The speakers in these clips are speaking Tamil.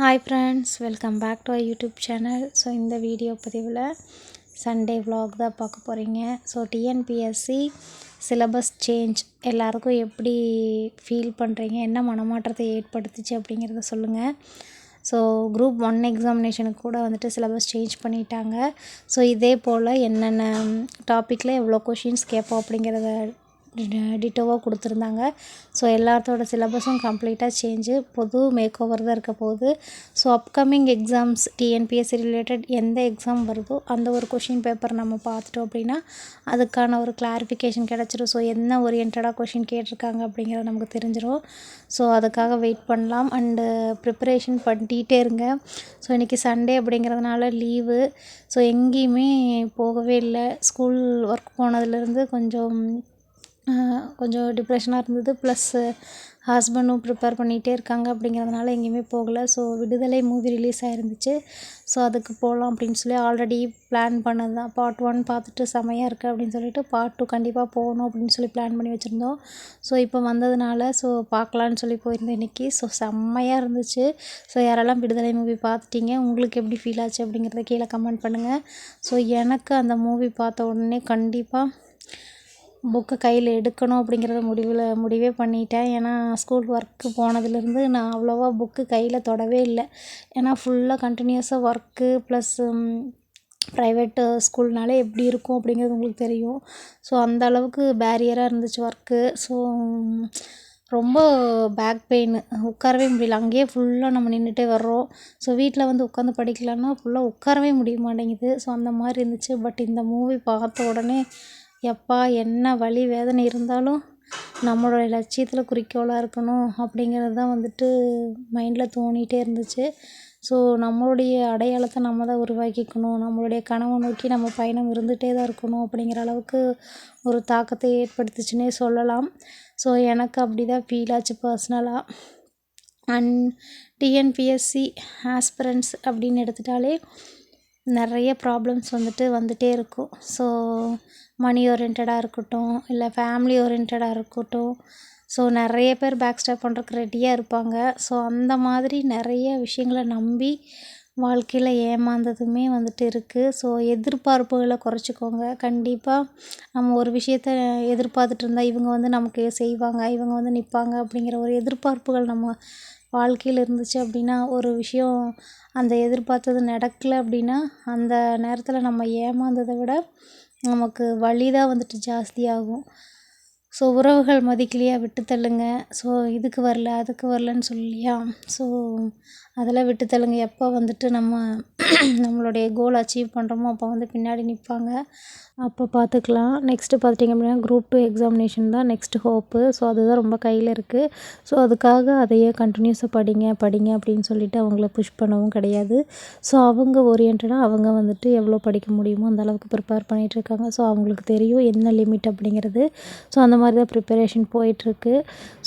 Hi friends, welcome back to our YouTube channel. So இந்த வீடியோ பதிவில் சண்டே vlog தான் பார்க்க போகிறீங்க. ஸோ டிஎன்பிஎஸ்சி சிலபஸ் சேஞ்ச் எல்லாருக்கும் எப்படி ஃபீல் பண்ணுறீங்க, என்ன மனமாற்றத்தை ஏற்படுத்துச்சு அப்படிங்கிறத சொல்லுங்கள். ஸோ குரூப் 1 எக்ஸாமினேஷனுக்கு கூட வந்துட்டு சிலபஸ் சேஞ்ச் பண்ணிட்டாங்க. ஸோ இதே போல் என்னென்ன டாப்பிக்கில் எவ்வளோ கொஷின்ஸ் கேட்போம் அப்படிங்கிறத டிட்டோவாக கொடுத்துருந்தாங்க. ஸோ எல்லாத்தோட சிலபஸும் கம்ப்ளீட்டாக சேஞ்சு புது மேக் ஓவர் தான் இருக்க போகுது. So upcoming exams TNPSC related எந்த எக்ஸாம் வருதோ அந்த ஒரு கொஷின் பேப்பர் நம்ம பார்த்துட்டோம் அப்படின்னா அதுக்கான ஒரு கிளாரிஃபிகேஷன் கிடச்சிரும். ஸோ என்ன ஓரியன்டாக கொஷின் கேட்டிருக்காங்க அப்படிங்கிறது நமக்கு தெரிஞ்சிடும். ஸோ அதுக்காக வெயிட் பண்ணலாம் அண்டு ப்ரிப்பரேஷன் பண்ணிகிட்டே இருங்க. ஸோ இன்றைக்கி சண்டே அப்படிங்கிறதுனால லீவு. ஸோ எங்கேயுமே போகவே இல்லை. ஸ்கூல் ஒர்க் போனதுலேருந்து கொஞ்சம் டிப்ரெஷனாக இருந்தது. ப்ளஸ் ஹஸ்பண்டும் ப்ரிப்பேர் பண்ணிகிட்டே இருக்காங்க அப்படிங்கிறதுனால எங்கேயுமே போகலை. ஸோ விடுதலை மூவி ரிலீஸ் ஆகிருந்துச்சு. ஸோ அதுக்கு போகலாம் அப்படின்னு சொல்லி ஆல்ரெடி பிளான் பண்ணது தான். பார்ட் 1 பார்த்துட்டு செமையாக இருக்குது அப்படின்னு சொல்லிட்டு பார்ட் 2 கண்டிப்பாக போகணும் அப்படின்னு சொல்லி பிளான் பண்ணி வச்சுருந்தோம். ஸோ இப்போ வந்ததுனால ஸோ பார்க்கலான்னு சொல்லி போயிருந்தேன் இன்றைக்கி. ஸோ செம்மையாக இருந்துச்சு. ஸோ யாரெல்லாம் விடுதலை மூவி பார்த்துட்டீங்க, உங்களுக்கு எப்படி ஃபீல் ஆச்சு அப்படிங்கிறத கீழே கமெண்ட் பண்ணுங்கள். ஸோ எனக்கு அந்த மூவி பார்த்த உடனே கண்டிப்பாக புக்கை கையில் எடுக்கணும் அப்படிங்கிறத முடிவே பண்ணிட்டேன். ஏன்னா ஸ்கூல் ஒர்க்கு போனதுலேருந்து நான் அவ்வளோவா புக்கு கையில் தொடவே இல்லை. ஏன்னா ஃபுல்லாக கண்டினியூஸாக ஒர்க்கு ப்ளஸ் ப்ரைவேட்டு ஸ்கூல்னாலே எப்படி இருக்கும் அப்படிங்கிறது உங்களுக்கு தெரியும். ஸோ அந்த அளவுக்கு பேரியராக இருந்துச்சு ஒர்க்கு. ஸோ ரொம்ப பேக் பெயின், உட்காரவே முடியல. அங்கேயே ஃபுல்லாக நம்ம நின்றுட்டே வர்றோம். ஸோ வீட்டில் வந்து உட்காந்து படிக்கலான்னா ஃபுல்லாக உட்காரவே முடிய மாட்டேங்குது. ஸோ அந்த மாதிரி இருந்துச்சு. பட் இந்த மூவி பார்த்த உடனே எப்பா என்ன வலி வேதனை இருந்தாலும் நம்மளோட லட்சியத்தில் குறிக்கோளாக இருக்கணும் அப்படிங்கிறது தான் வந்துட்டு மைண்டில் தோணிகிட்டே இருந்துச்சு. ஸோ நம்மளுடைய அடையாளத்தை நம்ம தான் உருவாக்கிக்கணும், நம்மளுடைய கனவை நோக்கி நம்ம பயணம் இருந்துகிட்டே தான் இருக்கணும் அப்படிங்கிற அளவுக்கு ஒரு தாக்கத்தை ஏற்படுத்துச்சுன்னே சொல்லலாம். ஸோ எனக்கு அப்படி தான் ஃபீல் ஆச்சு பர்சனலாக. அண்ட் டிஎன்பிஎஸ்சி ஆஸ்பிரண்ட்ஸ் அப்படின்னு எடுத்துட்டாலே நிறைய ப்ராப்ளம்ஸ் வந்துட்டே இருக்கும். ஸோ மணி ஓரியன்டாக இருக்கட்டும், இல்லை ஃபேமிலி ஓரியன்டாக இருக்கட்டும். ஸோ நிறைய பேர் பேக் ஸ்டாப் பண்ணுறதுக்கு ரெடியாக இருப்பாங்க. ஸோ அந்த மாதிரி நிறைய விஷயங்களை நம்பி வாழ்க்கையில் ஏமாந்ததுமே வந்துட்டு இருக்குது. ஸோ எதிர்பார்ப்புகளை குறைச்சிக்கோங்க. கண்டிப்பாக நம்ம ஒரு விஷயத்த எதிர்பார்த்துட்டு இருந்தால் இவங்க வந்து நமக்கு செய்வாங்க, இவங்க வந்து நிற்பாங்க அப்படிங்கிற ஒரு எதிர்பார்ப்புகள் நம்ம வாழ்க்கையில் இருந்துச்சு அப்படின்னா, ஒரு விஷயம் அந்த எதிர்பார்த்தது நடக்கலை அப்படின்னா அந்த நேரத்தில் நம்ம ஏமாந்ததை விட நமக்கு வலி தான் வந்துட்டு ஜாஸ்தியாகும். ஸோ உறவுகள் மதிக்கலையா விட்டு தள்ளுங்க. ஸோ இதுக்கு வரல அதுக்கு வரலன்னு சொல்லியா, ஸோ அதெல்லாம் விட்டு தள்ளுங்க. எப்போ வந்துட்டு நம்மளுடைய கோல் அச்சீவ் பண்ணுறோமோ அப்போ வந்து பின்னாடி நிற்பாங்க. அப்போ பார்த்துக்கலாம். நெக்ஸ்ட்டு பார்த்திங்க அப்படின்னா குரூப் 2 எக்ஸாமினேஷன் தான் நெக்ஸ்ட்டு ஹோப்பு. ஸோ அதுதான் ரொம்ப கையில் இருக்குது. ஸோ அதுக்காக அதையே கண்டினியூஸாக படிங்க அப்படின்னு சொல்லிட்டு அவங்கள புஷ் பண்ணவும் கிடையாது. ஸோ அவங்க ஓரியன்டாக அவங்க வந்துட்டு எவ்வளோ படிக்க முடியுமோ அந்த அளவுக்கு ப்ரிப்பேர் பண்ணிகிட்ருக்காங்க. ஸோ அவங்களுக்கு தெரியும் என்ன லிமிட் அப்படிங்கிறது. ஸோ அந்த மாதிரி தான் ப்ரிப்பரேஷன் போயிட்டுருக்கு.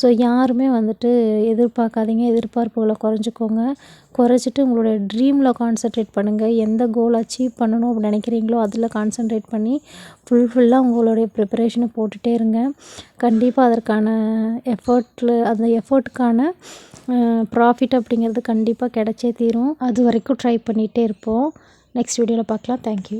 ஸோ யாருமே வந்துட்டு எதிர்பார்க்காதீங்க, எதிர்பார்ப்புகளை குறைச்சிட்டு உங்களுடைய ட்ரீமில் கான்சன்ட்ரேட் பண்ணுங்கள். எந்த கோல் அச்சீவ் பண்ணணும் அப்படின்னு நினைக்கிறீங்களோ அதில் கான்சன்ட்ரேட் பண்ணி ஃபுல்லாக உங்களுடைய ப்ரிப்பரேஷனை போட்டுகிட்டே இருங்க. கண்டிப்பாக அதற்கான அந்த எஃபர்ட்டுக்கான ப்ராஃபிட் அப்படிங்கிறது கண்டிப்பாக கிடைச்சே தீரும். அது வரைக்கும் ட்ரை பண்ணிகிட்டே இருப்போம். நெக்ஸ்ட் வீடியோவில் பார்க்கலாம். தேங்க்யூ.